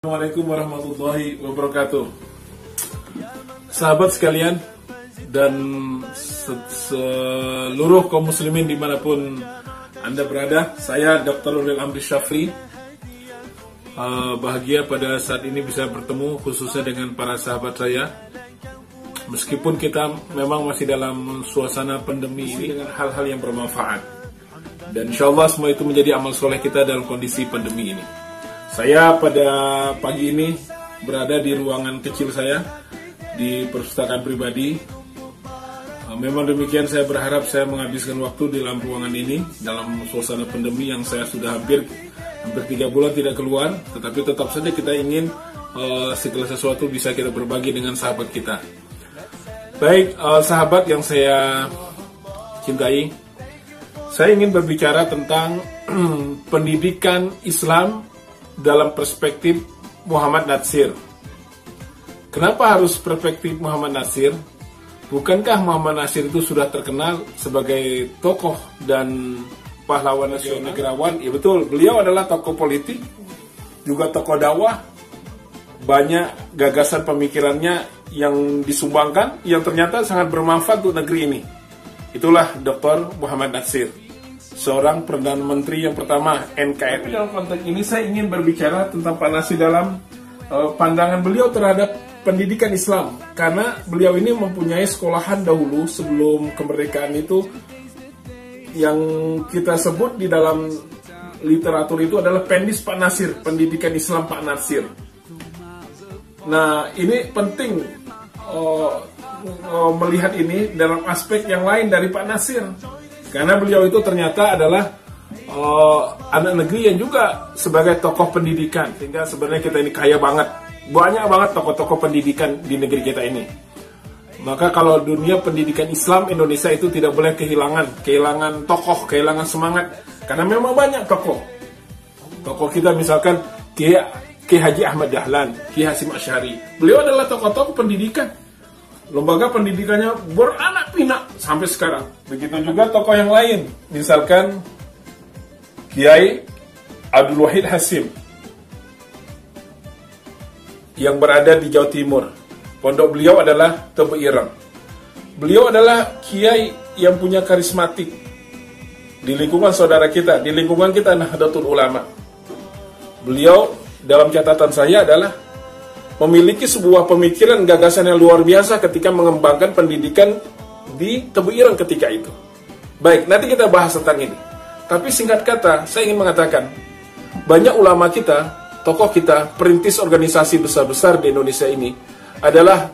Assalamualaikum warahmatullahi wabarakatuh. Sahabat sekalian dan seluruh kaum muslimin dimanapun Anda berada, saya Dr. Ulil Amri Syafri. Bahagia pada saat ini bisa bertemu khususnya dengan para sahabat saya. Meskipun kita memang masih dalam suasana pandemi ini dengan hal-hal yang bermanfaat. Dan insya Allah semua itu menjadi amal soleh kita dalam kondisi pandemi ini. Saya pada pagi ini berada di ruangan kecil saya di perpustakaan pribadi. Memang demikian, saya berharap saya menghabiskan waktu di dalam ruangan ini dalam suasana pandemi yang saya sudah hampir 3 bulan tidak keluar. Tetapi tetap saja kita ingin segala sesuatu bisa kita berbagi dengan sahabat kita. Baik, sahabat yang saya cintai, saya ingin berbicara tentang pendidikan Islam dalam perspektif Muhammad Natsir. Kenapa harus perspektif Muhammad Natsir? Bukankah Muhammad Natsir itu sudah terkenal sebagai tokoh dan pahlawan nasional, negarawan? Ya betul, beliau adalah tokoh politik, juga tokoh dakwah. Banyak gagasan pemikirannya yang disumbangkan, yang ternyata sangat bermanfaat untuk negeri ini. Itulah Dr. Muhammad Natsir, seorang Perdana Menteri yang pertama NKRI. Dalam konteks ini saya ingin berbicara tentang Pak Natsir dalam pandangan beliau terhadap pendidikan Islam. Karena beliau ini mempunyai sekolahan dahulu sebelum kemerdekaan itu, yang kita sebut di dalam literatur itu adalah Pendis Pak Natsir, pendidikan Islam Pak Natsir. Nah, ini penting melihat ini dalam aspek yang lain dari Pak Natsir. Karena beliau itu ternyata adalah anak negeri yang juga sebagai tokoh pendidikan. Sehingga sebenarnya kita ini kaya banget. Banyak banget tokoh-tokoh pendidikan di negeri kita ini. Maka kalau dunia pendidikan Islam Indonesia itu tidak boleh kehilangan tokoh, kehilangan semangat. Karena memang banyak tokoh. Tokoh kita misalkan Kiai Haji Ahmad Dahlan, Kiai Hasyim Asy'ari. Beliau adalah tokoh-tokoh pendidikan. Lembaga pendidikannya beranak pinak sampai sekarang. Begitu juga tokoh yang lain, misalkan Kiai Abdul Wahid Hasyim yang berada di Jawa Timur. Pondok beliau adalah Tebu Ireng. Beliau adalah kiai yang punya karismatik di lingkungan saudara kita, di lingkungan kita Nahdlatul Ulama. Beliau dalam catatan saya adalah memiliki sebuah pemikiran gagasan yang luar biasa ketika mengembangkan pendidikan di Tebu Ireng ketika itu. Baik, nanti kita bahas tentang ini. Tapi singkat kata, saya ingin mengatakan, banyak ulama kita, tokoh kita, perintis organisasi besar-besar di Indonesia ini, adalah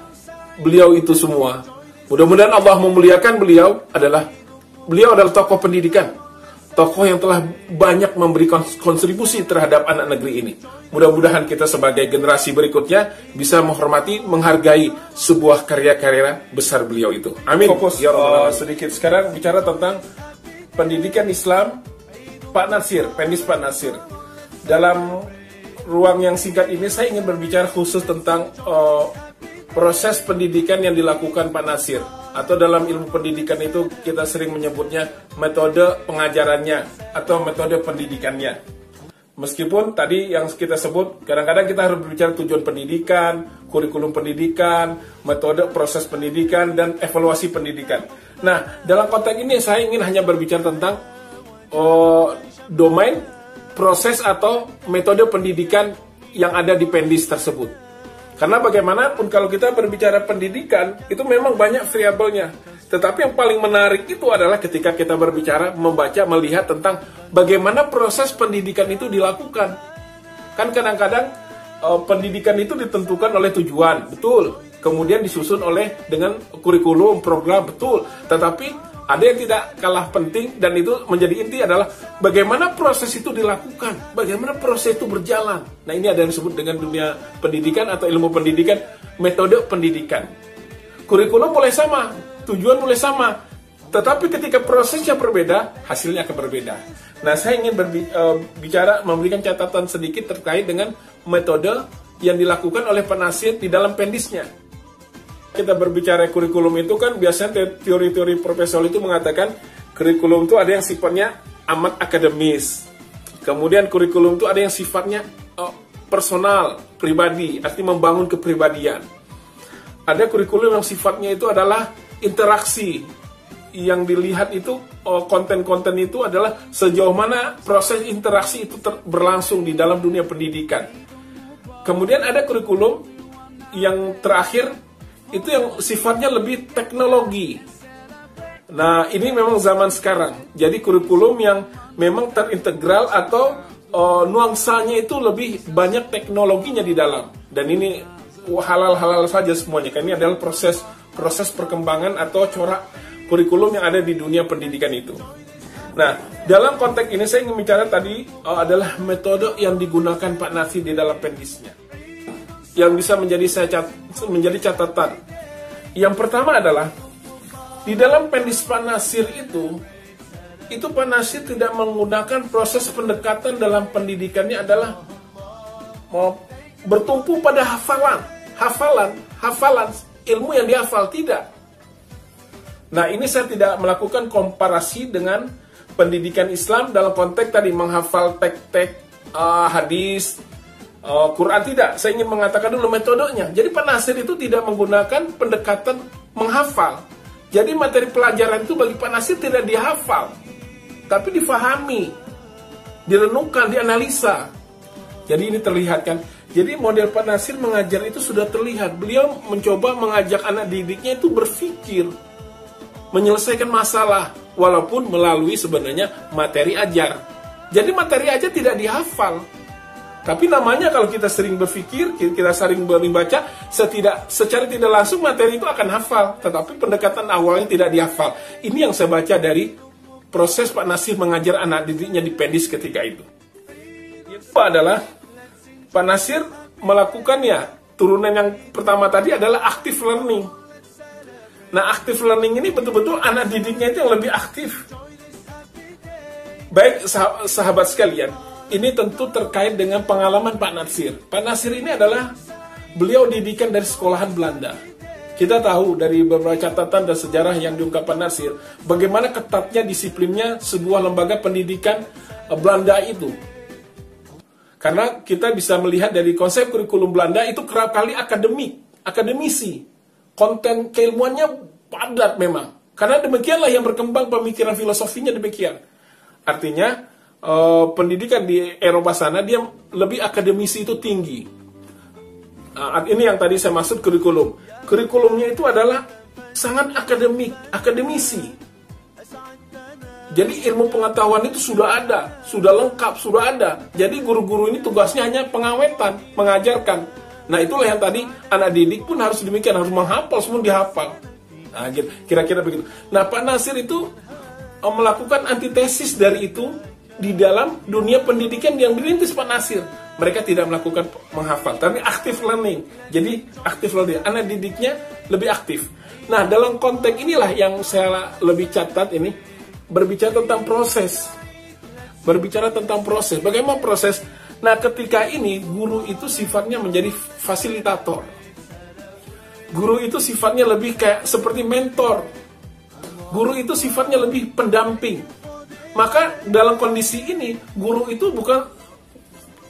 beliau itu semua. Mudah-mudahan Allah memuliakan beliau adalah tokoh pendidikan. Tokoh yang telah banyak memberikan kontribusi terhadap anak negeri ini. Mudah-mudahan kita sebagai generasi berikutnya bisa menghormati, menghargai sebuah karya-karya besar beliau itu. Amin. Fokus ya Allah. Sedikit sekarang bicara tentang pendidikan Islam Pak Natsir, Pendis Pak Natsir. Dalam ruang yang singkat ini saya ingin berbicara khusus tentang proses pendidikan yang dilakukan Pak Natsir. Atau dalam ilmu pendidikan itu kita sering menyebutnya metode pengajarannya atau metode pendidikannya. Meskipun tadi yang kita sebut, kadang-kadang kita harus berbicara tujuan pendidikan, kurikulum pendidikan, metode proses pendidikan, dan evaluasi pendidikan. Nah, dalam konteks ini saya ingin hanya berbicara tentang domain, proses atau metode pendidikan yang ada di Pendis tersebut. Karena bagaimanapun kalau kita berbicara pendidikan, itu memang banyak variabelnya. Tetapi yang paling menarik itu adalah ketika kita berbicara, membaca, melihat tentang bagaimana proses pendidikan itu dilakukan. Kan kadang-kadang pendidikan itu ditentukan oleh tujuan, betul. Kemudian disusun dengan kurikulum, program, betul. Tetapi ada yang tidak kalah penting dan itu menjadi inti adalah bagaimana proses itu dilakukan, bagaimana proses itu berjalan. Nah, ini ada yang disebut dengan dunia pendidikan atau ilmu pendidikan, metode pendidikan. Kurikulum boleh sama, tujuan boleh sama, tetapi ketika prosesnya berbeda, hasilnya akan berbeda. Nah, saya ingin memberikan catatan sedikit terkait dengan metode yang dilakukan oleh Pak Natsir di dalam Pendisnya. Kita berbicara kurikulum itu kan biasanya teori-teori profesor itu mengatakan kurikulum itu ada yang sifatnya amat akademis. Kemudian kurikulum itu ada yang sifatnya personal, pribadi, artinya membangun kepribadian. Ada kurikulum yang sifatnya itu adalah interaksi. Yang dilihat itu, konten-konten itu adalah sejauh mana proses interaksi itu berlangsung di dalam dunia pendidikan. Kemudian ada kurikulum yang terakhir, itu yang sifatnya lebih teknologi. Nah, ini memang zaman sekarang. Jadi kurikulum yang memang terintegral atau nuansanya itu lebih banyak teknologinya di dalam. Dan ini halal-halal saja semuanya. Karena ini adalah proses perkembangan atau corak kurikulum yang ada di dunia pendidikan itu. Nah, dalam konteks ini saya ingin bicara tadi adalah metode yang digunakan Pak Nasir di dalam pendisnya. Yang bisa menjadi catatan. Yang pertama adalah di dalam pendis Pak Nasir itu Pak Nasir tidak menggunakan proses pendekatan dalam pendidikannya adalah bertumpu pada hafalan ilmu yang dihafal, tidak. Nah, ini saya tidak melakukan komparasi dengan pendidikan Islam dalam konteks tadi menghafal teks-teks hadis, Quran, tidak. Saya ingin mengatakan dulu metodenya. Jadi Pak Nasir itu tidak menggunakan pendekatan menghafal. Jadi materi pelajaran itu bagi Pak Nasir tidak dihafal, tapi difahami, direnungkan, dianalisa. Jadi ini terlihat kan. Jadi model Pak Nasir mengajar itu sudah terlihat. Beliau mencoba mengajak anak didiknya itu berpikir, menyelesaikan masalah, walaupun melalui sebenarnya materi ajar. Jadi materi ajar tidak dihafal. Tapi namanya kalau kita sering berpikir, kita sering membaca, secara tidak langsung materi itu akan hafal. Tetapi pendekatan awalnya tidak dihafal. Ini yang saya baca dari proses Pak Nasir mengajar anak didiknya di pendis ketika itu. Itu adalah Pak Nasir melakukannya. Turunan yang pertama tadi adalah active learning. Nah, active learning ini betul-betul anak didiknya itu yang lebih aktif. Baik sahabat sekalian, ini tentu terkait dengan pengalaman Pak Nasir. Pak Nasir ini adalah beliau didikan dari sekolahan Belanda. Kita tahu dari beberapa catatan dan sejarah yang diungkapkan Nasir, bagaimana ketatnya disiplinnya sebuah lembaga pendidikan Belanda itu. Karena kita bisa melihat dari konsep kurikulum Belanda itu kerap kali akademisi. Konten keilmuannya padat memang. Karena demikianlah yang berkembang pemikiran filosofinya demikian. Artinya, pendidikan di Eropa sana, dia lebih akademisi itu tinggi. Ini yang tadi saya maksud kurikulum. Kurikulumnya itu adalah sangat akademisi. Jadi ilmu pengetahuan itu sudah ada, sudah lengkap, sudah ada. Jadi guru-guru ini tugasnya hanya pengawetan, mengajarkan. Nah, itulah yang tadi anak didik pun harus demikian, harus menghafal, semua dihafal. Nah, kira-kira begitu. Nah, Pak Nasir itu melakukan antitesis dari itu di dalam dunia pendidikan yang dirintis Pak Nasir. Mereka tidak melakukan menghafal, tapi active learning. Jadi active learning, anak didiknya lebih aktif. Nah, dalam konteks inilah yang saya lebih catat ini, berbicara tentang proses. Bagaimana proses? Nah, ketika ini guru itu sifatnya menjadi fasilitator. Guru itu sifatnya lebih kayak seperti mentor. Guru itu sifatnya lebih pendamping. Maka dalam kondisi ini guru itu bukan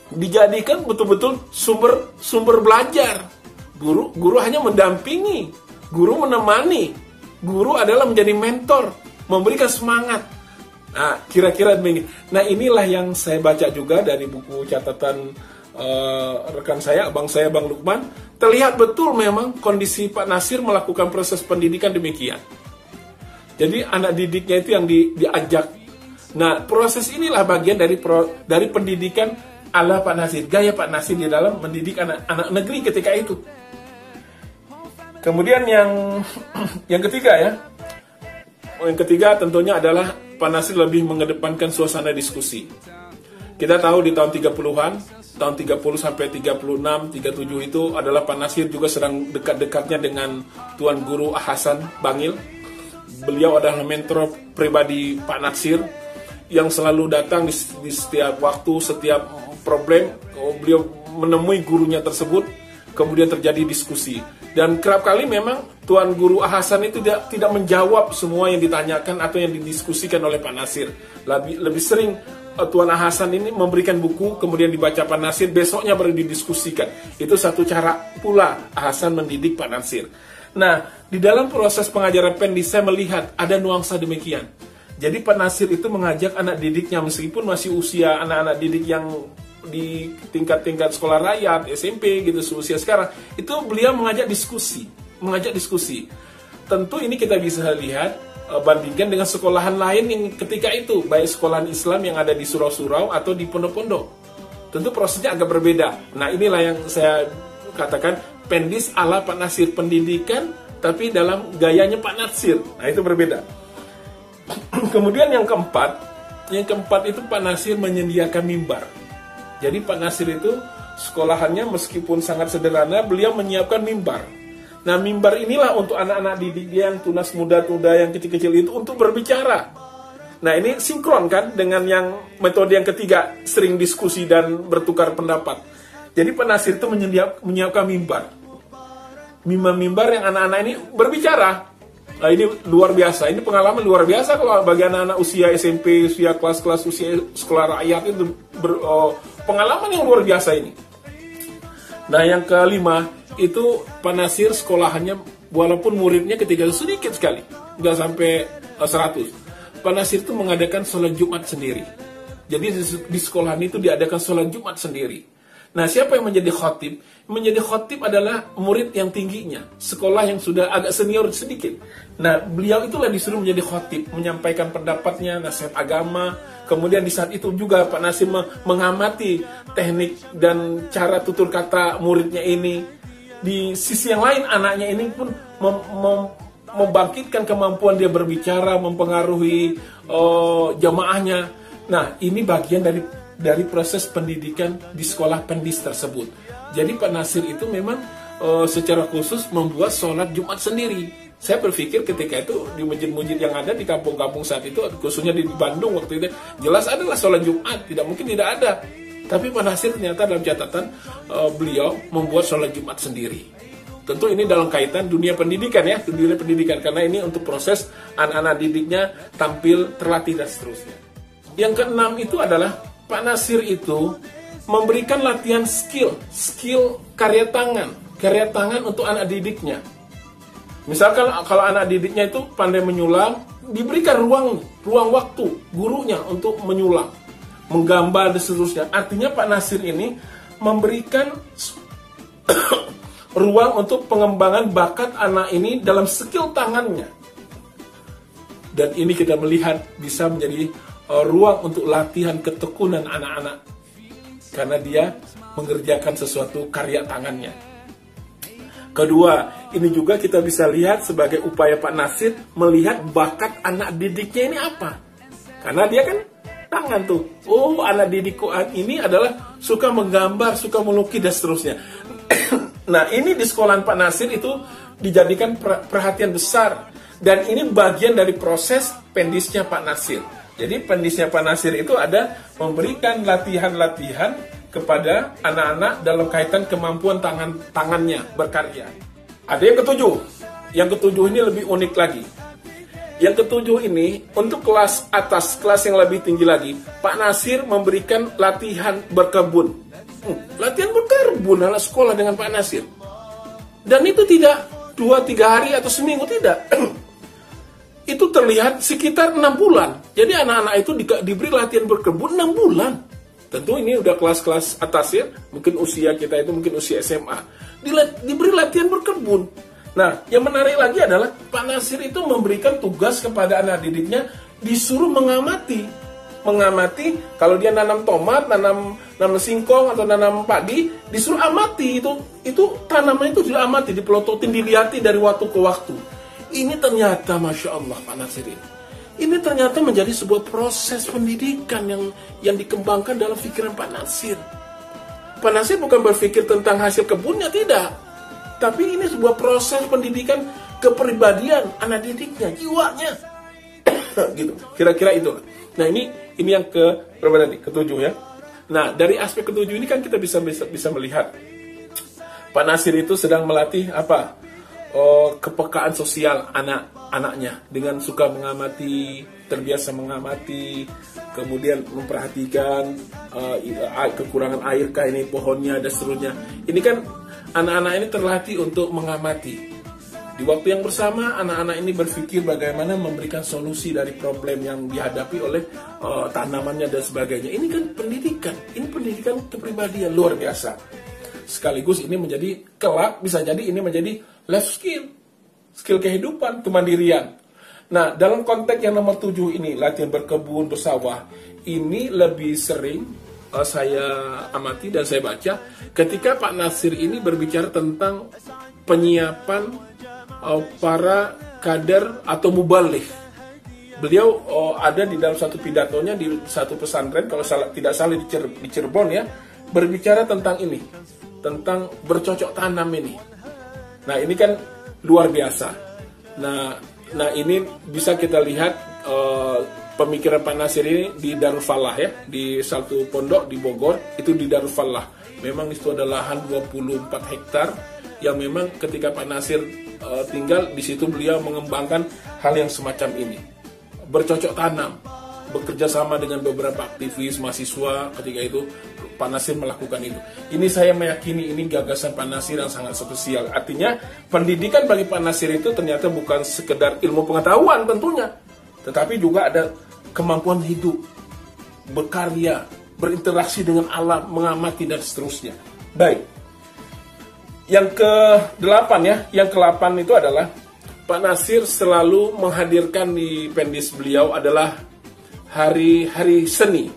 dijadikan betul-betul sumber belajar. Guru hanya mendampingi, guru menemani. Guru adalah menjadi mentor, memberikan semangat. Nah, kira-kira begini. Nah, inilah yang saya baca juga dari buku catatan rekan saya, abang saya, Bang Lukman. Terlihat betul memang kondisi Pak Nasir melakukan proses pendidikan demikian. Jadi anak didiknya itu yang diajak. Nah, proses inilah bagian dari pendidikan ala Pak Nasir. Gaya Pak Nasir di dalam mendidik anak negeri ketika itu. Kemudian yang ketiga ya. Yang ketiga tentunya adalah Pak Nasir lebih mengedepankan suasana diskusi. Kita tahu di tahun 30-an, tahun 30 sampai 36, 37 itu adalah Pak Nasir juga sedang dekat-dekatnya dengan Tuan Guru Hasan Bangil. Beliau adalah mentor pribadi Pak Nasir yang selalu datang di setiap waktu, setiap problem, beliau menemui gurunya tersebut, kemudian terjadi diskusi. Dan kerap kali memang Tuan Guru Hasan itu tidak menjawab semua yang ditanyakan atau yang didiskusikan oleh Pak Nasir. Lebih sering Tuan Hasan ini memberikan buku, kemudian dibaca Pak Nasir, besoknya baru didiskusikan. Itu satu cara pula Hasan mendidik Pak Nasir. Nah, di dalam proses pengajaran Pendis saya melihat ada nuansa demikian. Jadi Pak Nasir itu mengajak anak didiknya, meskipun masih usia anak-anak didik yang di tingkat-tingkat sekolah rakyat, SMP gitu, seusia sekarang, itu beliau mengajak diskusi. Tentu ini kita bisa lihat, bandingkan dengan sekolahan lain yang ketika itu, baik sekolahan Islam yang ada di surau-surau atau di pondok-pondok. Tentu prosesnya agak berbeda. Nah, inilah yang saya katakan, Pendis ala Pak Nasir, pendidikan tapi dalam gayanya Pak Nasir. Nah, itu berbeda. Kemudian yang keempat itu Pak Nasir menyediakan mimbar. Jadi Pak Nasir itu sekolahannya meskipun sangat sederhana, beliau menyiapkan mimbar. Nah, mimbar inilah untuk anak-anak didik yang tunas muda-muda yang kecil-kecil itu untuk berbicara. Nah, ini sinkron kan dengan yang metode yang ketiga, sering diskusi dan bertukar pendapat. Jadi Pak Nasir itu menyiapkan mimbar. Mimbar yang anak-anak ini berbicara. Nah, ini luar biasa, ini pengalaman luar biasa kalau bagi anak-anak usia SMP, usia kelas-kelas usia sekolah rakyat itu pengalaman yang luar biasa ini. Nah, yang kelima itu Pak Nasir sekolahannya walaupun muridnya ketika itu sedikit sekali, nggak sampai 100. Pak Nasir itu mengadakan sholat Jumat sendiri. Jadi di sekolahan itu diadakan sholat Jumat sendiri. Nah, siapa yang menjadi khotib? Menjadi khotib adalah murid yang tingginya, sekolah yang sudah agak senior sedikit. Nah, beliau itulah disuruh menjadi khotib, menyampaikan pendapatnya, nasihat agama. Kemudian di saat itu juga Pak Nasir mengamati teknik dan cara tutur kata muridnya ini. Di sisi yang lain, anaknya ini pun membangkitkan kemampuan dia berbicara, mempengaruhi jamaahnya. Nah, ini bagian dari proses pendidikan di sekolah Pendis tersebut. Jadi Pak Nasir itu memang secara khusus membuat sholat Jumat sendiri. Saya berpikir ketika itu di masjid-masjid yang ada di kampung-kampung saat itu, khususnya di Bandung waktu itu, jelas adalah sholat Jumat, tidak mungkin tidak ada. Tapi Pak Nasir ternyata dalam catatan beliau membuat sholat Jumat sendiri. Tentu ini dalam kaitan dunia pendidikan ya, dunia pendidikan, karena ini untuk proses anak-anak didiknya tampil terlatih dan seterusnya. Yang keenam itu adalah Pak Nasir itu memberikan latihan skill karya tangan untuk anak didiknya. Misalkan kalau anak didiknya itu pandai menyulam, diberikan ruang waktu gurunya untuk menyulam, menggambar dan seterusnya. Artinya Pak Nasir ini memberikan ruang untuk pengembangan bakat anak ini dalam skill tangannya. Dan ini kita melihat bisa menjadi ruang untuk latihan ketekunan anak-anak karena dia mengerjakan sesuatu karya tangannya. Kedua, ini juga kita bisa lihat sebagai upaya Pak Nasir melihat bakat anak didiknya ini apa. Karena dia kan tangan tuh. Oh, anak didikku ini adalah suka menggambar, suka melukis dan seterusnya. Nah, ini di sekolahan Pak Nasir itu dijadikan perhatian besar. Dan ini bagian dari proses pendisnya Pak Nasir. Jadi pendisnya Pak Nasir itu ada memberikan latihan-latihan kepada anak-anak dalam kaitan kemampuan tangannya berkarya. Ada yang ketujuh. Yang ketujuh ini lebih unik lagi. Yang ketujuh ini untuk kelas atas, kelas yang lebih tinggi lagi, Pak Nasir memberikan latihan berkebun. Latihan berkebun anak sekolah dengan Pak Nasir. Dan itu tidak 2-3 hari atau seminggu, tidak. Itu terlihat sekitar 6 bulan. Jadi anak-anak itu diberi latihan berkebun 6 bulan. Tentu ini udah kelas-kelas atas ya. Mungkin usia kita itu mungkin usia SMA. Diberi latihan berkebun. Nah, yang menarik lagi adalah Pak Nasir itu memberikan tugas kepada anak didiknya, disuruh mengamati. Mengamati kalau dia nanam tomat, nanam singkong atau nanam padi, disuruh amati itu tanaman itu diamati, dipelototin, dilihati dari waktu ke waktu. Ini ternyata Masya Allah Pak Nasir ini ternyata menjadi sebuah proses pendidikan yang dikembangkan dalam pikiran Pak Nasir. Pak Nasir bukan berpikir tentang hasil kebunnya, tidak. Tapi ini sebuah proses pendidikan kepribadian anak didiknya, jiwanya. Gitu. Kira-kira itu. Nah, ini yang berapa tadi? Ketujuh ya. Nah, dari aspek ketujuh ini kan kita bisa melihat Pak Nasir itu sedang melatih apa? kepekaan sosial anak-anaknya dengan suka mengamati, terbiasa mengamati, kemudian memperhatikan kekurangan airkah ini pohonnya dan seterusnya. Ini kan anak-anak ini terlatih untuk mengamati. Di waktu yang bersama, anak-anak ini berpikir bagaimana memberikan solusi dari problem yang dihadapi oleh tanamannya dan sebagainya. Ini kan pendidikan, ini pendidikan kepribadian luar biasa. Sekaligus ini menjadi kelak, bisa jadi ini menjadi life skill kehidupan, kemandirian. Nah, dalam konteks yang nomor 7 ini, latihan berkebun, bersawah, ini lebih sering saya amati dan saya baca ketika Pak Nasir ini berbicara tentang penyiapan para kader atau mubaligh. Beliau ada di dalam satu pidatonya di satu pesantren, kalau tidak salah di Cirebon ya, berbicara tentang ini, tentang bercocok tanam ini. Nah, ini kan luar biasa. Nah ini bisa kita lihat pemikiran Pak Nasir ini di Darul Falah ya, di satu pondok di Bogor, itu di Darul Falah. Memang itu adalah lahan 24 hektar yang memang ketika Pak Nasir tinggal di situ, beliau mengembangkan hal yang semacam ini. Bercocok tanam, bekerja sama dengan beberapa aktivis mahasiswa ketika itu Pak Nasir melakukan itu. Ini saya meyakini ini gagasan Pak Nasir yang sangat spesial. Artinya pendidikan bagi Pak Nasir itu ternyata bukan sekedar ilmu pengetahuan tentunya, tetapi juga ada kemampuan hidup, berkarya, berinteraksi dengan alam, mengamati dan seterusnya. Baik. Yang ke-8 ya, yang ke-8 itu adalah Pak Nasir selalu menghadirkan di pendis beliau adalah hari-hari seni.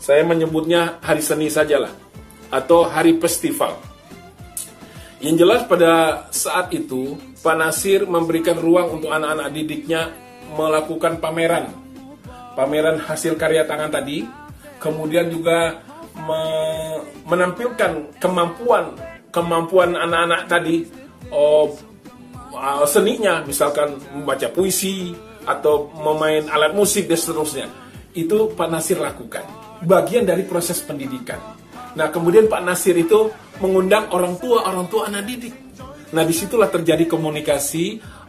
Saya menyebutnya hari seni sajalah, atau hari festival. Yang jelas pada saat itu Pak Nasir memberikan ruang untuk anak-anak didiknya melakukan pameran hasil karya tangan tadi, kemudian juga menampilkan kemampuan anak-anak tadi, seninya, misalkan membaca puisi atau memain alat musik dan seterusnya. Itu Pak Nasir lakukan, bagian dari proses pendidikan. Nah, kemudian Pak Nasir itu mengundang orang tua anak didik. Nah, disitulah terjadi komunikasi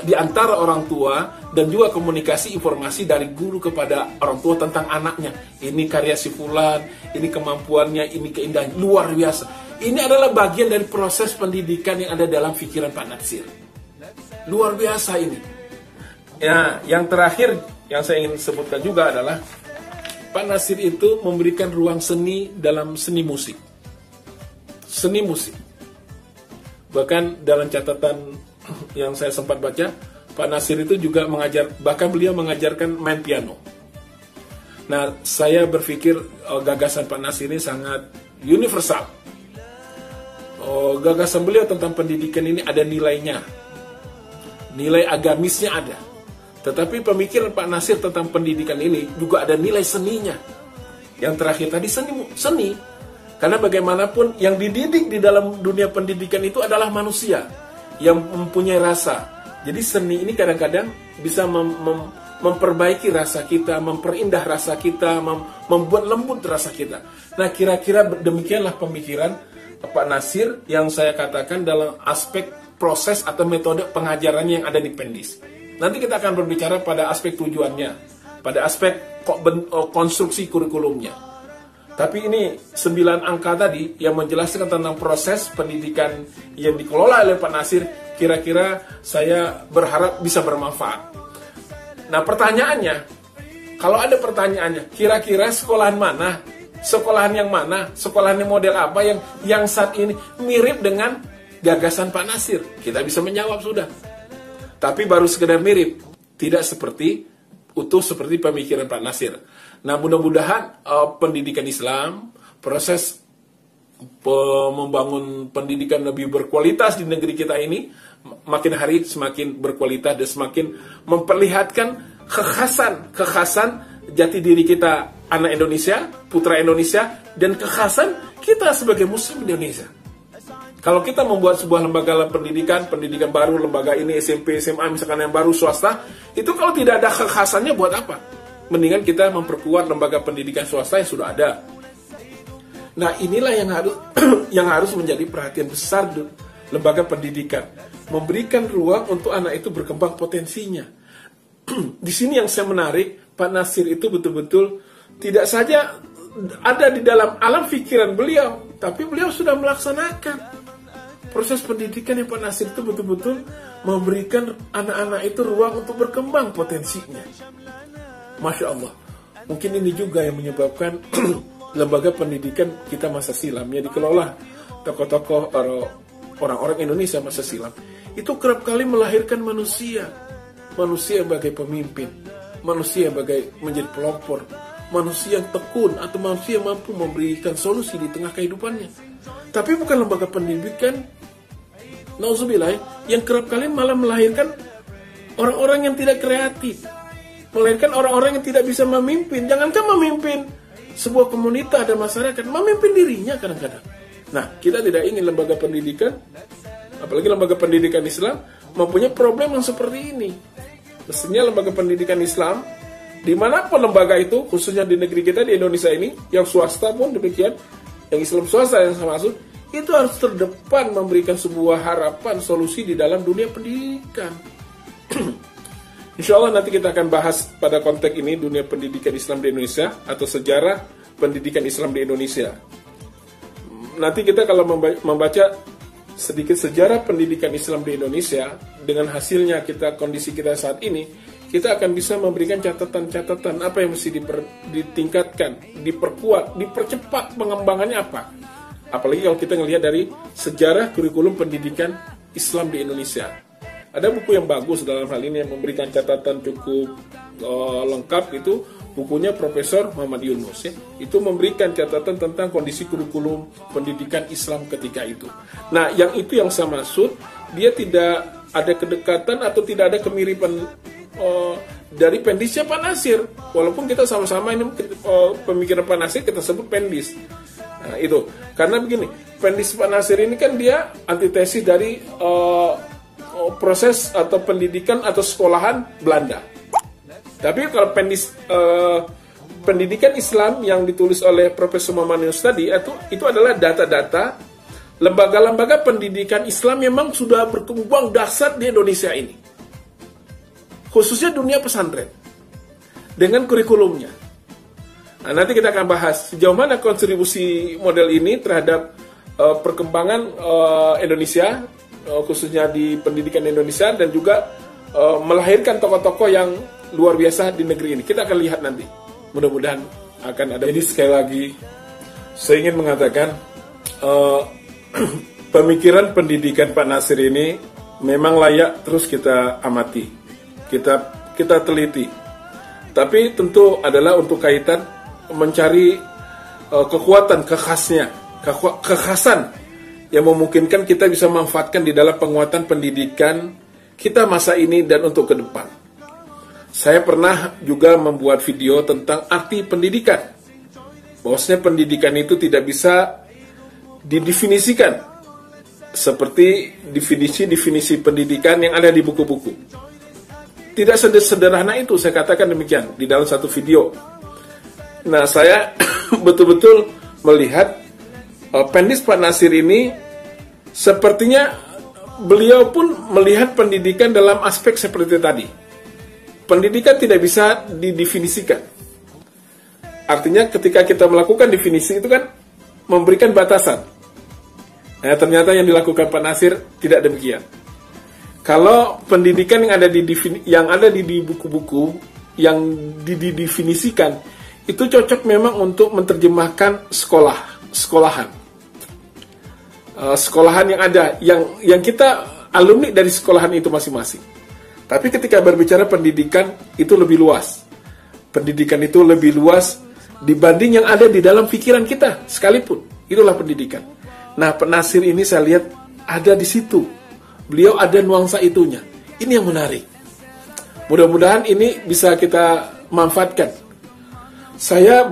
di antara orang tua dan juga komunikasi informasi dari guru kepada orang tua tentang anaknya. Ini karya si fulan, ini kemampuannya, ini keindahan, luar biasa. Ini adalah bagian dari proses pendidikan yang ada dalam pikiran Pak Nasir. Luar biasa ini. Ya, yang terakhir yang saya ingin sebutkan juga adalah Pak Nasir itu memberikan ruang seni dalam seni musik. Seni musik. Bahkan dalam catatan yang saya sempat baca, Pak Nasir itu juga bahkan beliau mengajarkan main piano. Nah, saya berpikir gagasan Pak Nasir ini sangat universal. Gagasan beliau tentang pendidikan ini ada nilainya, nilai agamisnya ada, tetapi pemikiran Pak Nasir tentang pendidikan ini juga ada nilai seninya. Yang terakhir tadi seni, karena bagaimanapun yang dididik di dalam dunia pendidikan itu adalah manusia yang mempunyai rasa. Jadi seni ini kadang-kadang bisa memperbaiki rasa kita, memperindah rasa kita, membuat lembut rasa kita. Nah, kira-kira demikianlah pemikiran Pak Nasir yang saya katakan dalam aspek proses atau metode pengajarannya yang ada di pendis. Nanti kita akan berbicara pada aspek tujuannya, pada aspek konstruksi kurikulumnya. Tapi ini 9 angka tadi yang menjelaskan tentang proses pendidikan yang dikelola oleh Pak Nasir, kira-kira saya berharap bisa bermanfaat. Nah, pertanyaannya, kalau ada pertanyaannya, kira-kira sekolahan mana? Sekolahan yang mana? Sekolahan yang model apa yang saat ini mirip dengan gagasan Pak Nasir? Kita bisa menjawab sudah. Tapi baru sekedar mirip, tidak utuh seperti pemikiran Pak Nasir. Nah, mudah-mudahan pendidikan Islam, proses membangun pendidikan lebih berkualitas di negeri kita ini makin hari semakin berkualitas dan semakin memperlihatkan kekhasan jati diri kita, anak Indonesia, putra Indonesia, dan kekhasan kita sebagai Muslim Indonesia. Kalau kita membuat sebuah lembaga pendidikan baru, lembaga ini SMP, SMA, misalkan yang baru swasta, itu kalau tidak ada kekhasannya buat apa? Mendingan kita memperkuat lembaga pendidikan swasta yang sudah ada. Nah, inilah yang harus menjadi perhatian besar lembaga pendidikan, memberikan ruang untuk anak itu berkembang potensinya. Di sini yang saya menarik, Pak Nasir itu betul-betul tidak saja ada di dalam alam pikiran beliau, tapi beliau sudah melaksanakan proses pendidikan yang Pak Nasir itu betul-betul memberikan anak-anak itu ruang untuk berkembang potensinya. Masya Allah. Mungkin ini juga yang menyebabkan lembaga pendidikan kita masa silam yang dikelola tokoh-tokoh orang-orang Indonesia masa silam itu kerap kali melahirkan manusia sebagai pemimpin, manusia sebagai menjadi pelopor, manusia yang tekun atau manusia yang mampu memberikan solusi di tengah kehidupannya. Tapi bukan lembaga pendidikan, nauzubillah, yang kerap kali malah melahirkan orang-orang yang tidak kreatif, melahirkan orang-orang yang tidak bisa memimpin. Jangankan memimpin sebuah komunitas dan masyarakat, memimpin dirinya kadang-kadang. Nah, kita tidak ingin lembaga pendidikan, apalagi lembaga pendidikan Islam, mempunyai problem yang seperti ini. Mestinya lembaga pendidikan Islam, dimanapun lembaga itu, khususnya di negeri kita, di Indonesia ini, yang swasta pun demikian, yang Islam swasta yang saya maksud, itu harus terdepan memberikan sebuah harapan, solusi di dalam dunia pendidikan. Insya Allah nanti kita akan bahas pada konteks ini, dunia pendidikan Islam di Indonesia, atau sejarah pendidikan Islam di Indonesia. Nanti kita kalau membaca sedikit sejarah pendidikan Islam di Indonesia, dengan hasilnya kondisi kita saat ini, kita akan bisa memberikan catatan-catatan apa yang mesti ditingkatkan, diperkuat, dipercepat pengembangannya apa. Apalagi kalau kita ngelihat dari sejarah kurikulum pendidikan Islam di Indonesia. Ada buku yang bagus dalam hal ini yang memberikan catatan cukup lengkap, itu bukunya Profesor Muhammad Yunus ya. Itu memberikan catatan tentang kondisi kurikulum pendidikan Islam ketika itu. Nah, yang itu yang saya maksud, dia tidak ada kedekatan atau tidak ada kemiripan dari pendisnya Pak Nasir. Walaupun kita sama-sama ini pemikiran Pak Nasir kita sebut pendis. Nah, itu. Karena begini, pendis Pak Nasir ini kan dia antitesis dari proses atau pendidikan atau sekolahan Belanda. Tapi kalau pendidikan Islam yang ditulis oleh Profesor Muhammad Yunus tadi, itu adalah data-data lembaga-lembaga pendidikan Islam memang sudah berkembang dahsyat di Indonesia ini. Khususnya dunia pesantren. Dengan kurikulumnya. Nah, nanti kita akan bahas sejauh mana kontribusi model ini terhadap perkembangan Indonesia, khususnya di pendidikan Indonesia, dan juga melahirkan tokoh-tokoh yang luar biasa di negeri ini. Kita akan lihat nanti. Mudah-mudahan akan ada. Jadi sekali lagi, saya ingin mengatakan pemikiran pendidikan Pak Nasir ini memang layak terus kita amati, kita teliti. Tapi tentu adalah untuk kaitan mencari kekuatan, kekhasan yang memungkinkan kita bisa manfaatkan di dalam penguatan pendidikan kita masa ini dan untuk ke depan. Saya pernah juga membuat video tentang arti pendidikan. Bahwasanya pendidikan itu tidak bisa didefinisikan seperti definisi-definisi pendidikan yang ada di buku-buku. Tidak sederhana itu, saya katakan demikian di dalam satu video. Nah, saya betul-betul melihat pendis Pak Nasir ini sepertinya beliau pun melihat pendidikan dalam aspek seperti tadi. Pendidikan tidak bisa didefinisikan. Artinya ketika kita melakukan definisi itu kan memberikan batasan. Nah, ternyata yang dilakukan Pak Nasir tidak demikian. Kalau pendidikan yang ada di buku-buku yang didefinisikan, itu cocok memang untuk menerjemahkan sekolahan yang ada, yang kita alumni dari sekolahan itu masing-masing. Tapi ketika berbicara pendidikan, itu lebih luas. Pendidikan itu lebih luas dibanding yang ada di dalam pikiran kita sekalipun. Itulah pendidikan. Nah, Pak Nasir ini saya lihat ada di situ. Beliau ada nuansa itunya. Ini yang menarik. Mudah-mudahan ini bisa kita manfaatkan. Saya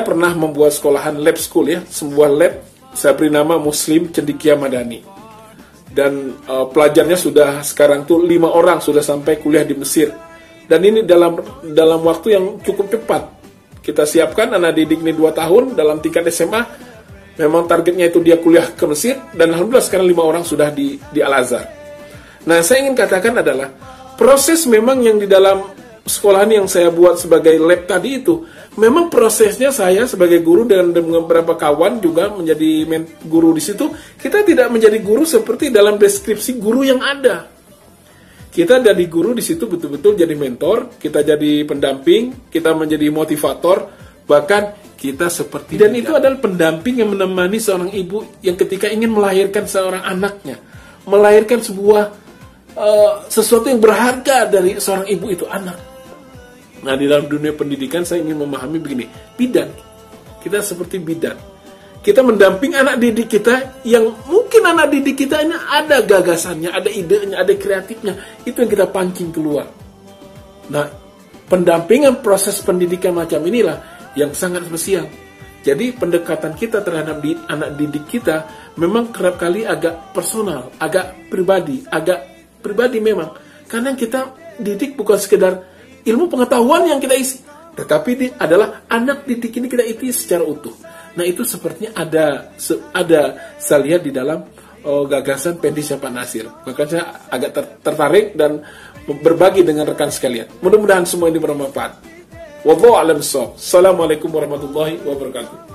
pernah membuat sekolahan lab school ya, sebuah lab. Saya beri nama Muslim Cendekia Madani. Dan pelajarnya sudah sekarang tuh 5 orang sudah sampai kuliah di Mesir. Dan ini dalam waktu yang cukup cepat. Kita siapkan anak didik ini 2 tahun dalam tingkat SMA, Memang targetnya itu dia kuliah ke Mesir, dan alhamdulillah sekarang 5 orang sudah di Al-Azhar. Nah, saya ingin katakan adalah proses memang yang di dalam sekolahan yang saya buat sebagai lab tadi itu, memang prosesnya saya sebagai guru dan beberapa kawan juga menjadi guru di situ, kita tidak menjadi guru seperti dalam deskripsi guru yang ada. Kita jadi guru di situ betul-betul jadi mentor, kita jadi pendamping, kita menjadi motivator, bahkan kita seperti, dan itu adalah pendamping yang menemani seorang ibu yang ketika ingin melahirkan seorang anaknya, melahirkan sebuah sesuatu yang berharga dari seorang ibu itu anak. Nah, di dalam dunia pendidikan saya ingin memahami begini, bidan, kita seperti bidan, kita mendamping anak didik kita yang mungkin anak didik kita ini ada gagasannya, ada idenya, ada kreatifnya, itu yang kita pancing keluar. Nah, pendampingan proses pendidikan macam inilah yang sangat spesial. Jadi pendekatan kita terhadap anak didik kita memang kerap kali agak personal, agak pribadi memang. Karena kita didik bukan sekedar ilmu pengetahuan yang kita isi, tetapi adalah anak didik ini kita isi secara utuh. Nah, itu sepertinya ada saya lihat di dalam gagasan Pendi Syafat Nasir. Maka saya agak tertarik dan berbagi dengan rekan sekalian. Mudah-mudahan semua ini bermanfaat. Wallahu a'lam bishawab. Assalamualaikum warahmatullahi wabarakatuh.